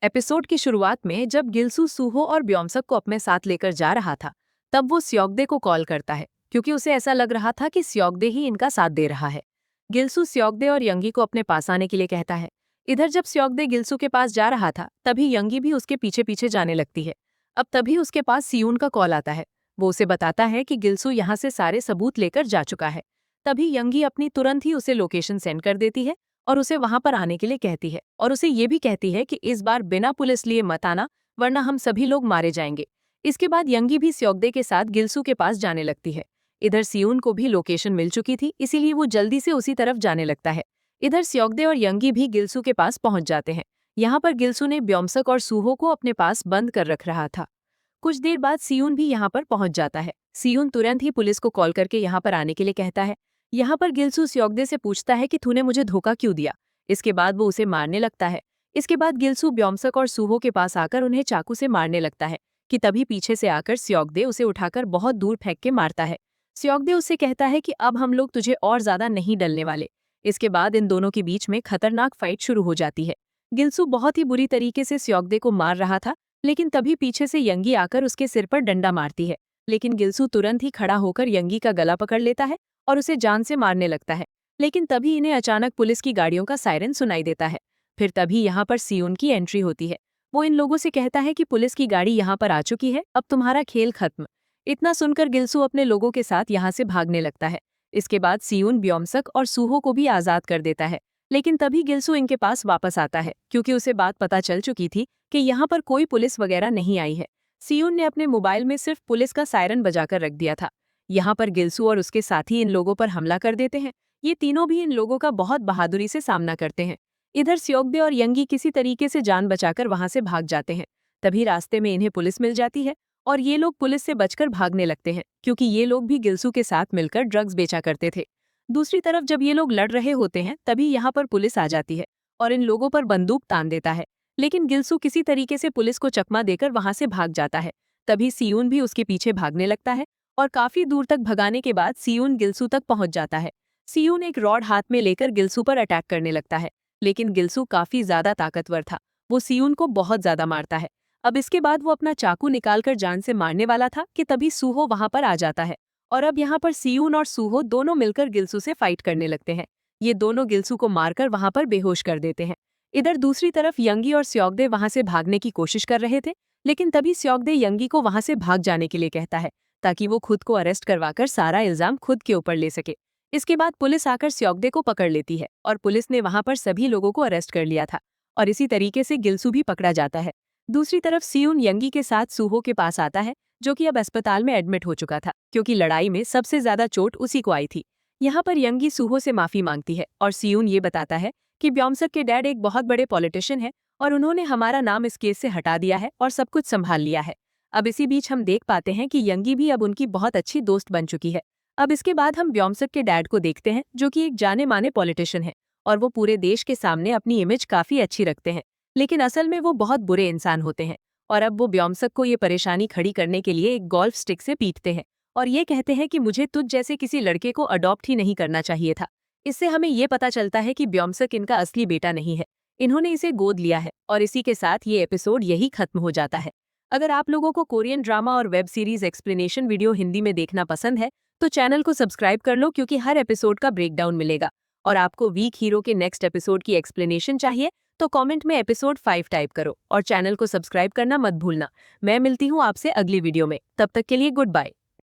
Episode की शुरुआत में जब गिल्सू सूहो और ब्योमसक को अपने साथ लेकर जा रहा था, तब वो स्योगदे को कॉल करता है क्योंकि उसे ऐसा लग रहा था कि स्योगदे ही इनका साथ दे रहा है। गिल्सू स्योगदे और यंगी को अपने पास आने के लिए कहता है। इधर जब स्योगदे गिल्सू के पास जा रहा था, तभी यंगी भी उसके पीछे पीछे जाने लगती है। अब तभी उसके पास सियून का कॉल आता है। वो उसे बताता है कि गिल्सू यहाँ से सारे सबूत लेकर जा चुका है। तभी यंगी अपनी तुरंत ही उसे लोकेशन सेंड कर देती है और उसे वहां पर आने के लिए कहती है, और उसे ये भी कहती है कि इस बार बिना पुलिस लिए मत आना, वरना हम सभी लोग मारे जाएंगे। इसके बाद यंगी भी स्योगदे के साथ गिल्सू के पास जाने लगती है। इधर सियून को भी लोकेशन मिल चुकी थी, इसीलिए वो जल्दी से उसी तरफ जाने लगता है। इधर स्योगदे और यंगी भी गिल्सू के पास पहुंच जाते हैं। यहाँ पर गिल्सू ने ब्योमसक और सूहो को अपने पास बंद कर रख रहा था। कुछ देर बाद सियून भी यहाँ पर पहुंच जाता है। सियून तुरंत ही पुलिस को कॉल करके यहाँ पर आने के लिए कहता है। यहाँ पर गिल्सू स्योगदे से पूछता है कि तूने मुझे धोखा क्यों दिया। इसके बाद वो उसे मारने लगता है। इसके बाद गिल्सू ब्योमसक और सूहो के पास आकर उन्हें चाकू से मारने लगता है कि तभी पीछे से आकर स्योगदे उसे उठाकर बहुत दूर फेंक के मारता है। स्योगदे उससे कहता है कि अब हम लोग तुझे और ज्यादा नहीं डलने वाले। इसके बाद इन दोनों के बीच में खतरनाक फाइट शुरू हो जाती है। गिल्सू बहुत ही बुरी तरीके से स्योगदे को मार रहा था, लेकिन तभी पीछे से यंगी आकर उसके सिर पर डंडा मारती है। लेकिन गिल्सू तुरंत ही खड़ा होकर यंगी का गला पकड़ लेता है और उसे जान से मारने लगता है। लेकिन तभी इन्हें अचानक पुलिस की गाड़ियों का सायरन सुनाई देता है। फिर तभी यहाँ पर सियून की एंट्री होती है। वो इन लोगों से कहता है कि पुलिस की गाड़ी यहाँ पर आ चुकी है, अब तुम्हारा खेल खत्म। इतना सुनकर गिल्सू अपने लोगों के साथ यहाँ से भागने लगता है। इसके बाद सियून ब्योमसक और सूहो को भी आजाद कर देता है। लेकिन तभी गिल्सू इनके पास वापस आता है क्योंकि उसे बात पता चल चुकी थी कि यहाँ पर कोई पुलिस वगैरह नहीं आई है। सियून ने अपने मोबाइल में सिर्फ पुलिस का सायरन बजाकर रख दिया था। यहाँ पर गिल्सू और उसके साथी इन लोगों पर हमला कर देते हैं। ये तीनों भी इन लोगों का बहुत बहादुरी से सामना करते हैं। इधर स्योगदे और यंगी किसी तरीके से जान बचाकर वहां से भाग जाते हैं। तभी रास्ते में इन्हें पुलिस मिल जाती है और ये लोग पुलिस से बचकर भागने लगते हैं क्योंकि ये लोग भी गिल्सू के साथ मिलकर ड्रग्स बेचा करते थे। दूसरी तरफ जब ये लोग लड़ रहे होते हैं, तभी यहाँ पर पुलिस आ जाती है और इन लोगों पर बंदूक तान देता है। लेकिन गिल्सू किसी तरीके से पुलिस को चकमा देकर वहां से भाग जाता है। तभी सियून भी उसके पीछे भागने लगता है और काफी दूर तक भगाने के बाद सियून गिल्सू तक पहुंच जाता है। सियून एक रॉड हाथ में लेकर गिल्सू पर अटैक करने लगता है, लेकिन गिल्सू काफी ज्यादा ताकतवर था। वो सियून को बहुत ज्यादा मारता है। अब इसके बाद वो अपना चाकू निकालकर जान से मारने वाला था कि तभी सूहो वहां पर आ जाता है। और अब यहाँ पर सियून और सूहो दोनों मिलकर गिल्सू से फाइट करने लगते हैं। ये दोनों गिल्सू को मारकर वहां पर बेहोश कर देते हैं। इधर दूसरी तरफ यंगी और स्योगदे वहां से भागने की कोशिश कर रहे थे, लेकिन तभी स्योगदे यंगी को वहां से भाग जाने के लिए कहता है ताकि वो खुद को अरेस्ट करवाकर सारा इल्जाम खुद के ऊपर ले सके। इसके बाद पुलिस आकर स्योगदे को पकड़ लेती है और पुलिस ने वहां पर सभी लोगों को अरेस्ट कर लिया था और इसी तरीके से गिल्सू भी पकड़ा जाता है। दूसरी तरफ सियून यंगी के साथ सूहो के पास आता है, जो कि अब अस्पताल में एडमिट हो चुका था क्योंकि लड़ाई में सबसे ज्यादा चोट उसी को आई थी। यहाँ पर यंगी सूहो से माफी मांगती है और सियून ये बताता है कि ब्योमसक के डैड एक बहुत बड़े पॉलिटिशियन है और उन्होंने हमारा नाम इस केस से हटा दिया है और सब कुछ संभाल लिया है। अब इसी बीच हम देख पाते हैं कि यंगी भी अब उनकी बहुत अच्छी दोस्त बन चुकी है। अब इसके बाद हम ब्योमसक के डैड को देखते हैं, जो कि एक जाने माने पॉलिटिशियन है और वो पूरे देश के सामने अपनी इमेज काफी अच्छी रखते हैं, लेकिन असल में वो बहुत बुरे इंसान होते हैं। और अब वो ब्योमसक को ये परेशानी खड़ी करने के लिए एक गोल्फ स्टिक से पीटते हैं और ये कहते हैं कि मुझे तुझ जैसे किसी लड़के को अडॉप्ट ही नहीं करना चाहिए था। इससे हमें ये पता चलता है कि ब्योमसक इनका असली बेटा नहीं है, इन्होंने इसे गोद लिया है। और इसी के साथ ये एपिसोड यही खत्म हो जाता है। अगर आप लोगों को कोरियन ड्रामा और web series explanation video Hindi में देखना पसंद है तो चैनल को सब्सक्राइब कर लो, क्योंकि हर एपिसोड का ब्रेकडाउन मिलेगा। और आपको वीक हीरो के नेक्स्ट एपिसोड की एक्सप्लेनेशन चाहिए तो कमेंट में एपिसोड 5 टाइप करो और चैनल को सब्सक्राइब करना मत भूलना। मैं मिलती हूँ आपसे अगली वीडियो में, तब तक के लिए गुड बाय।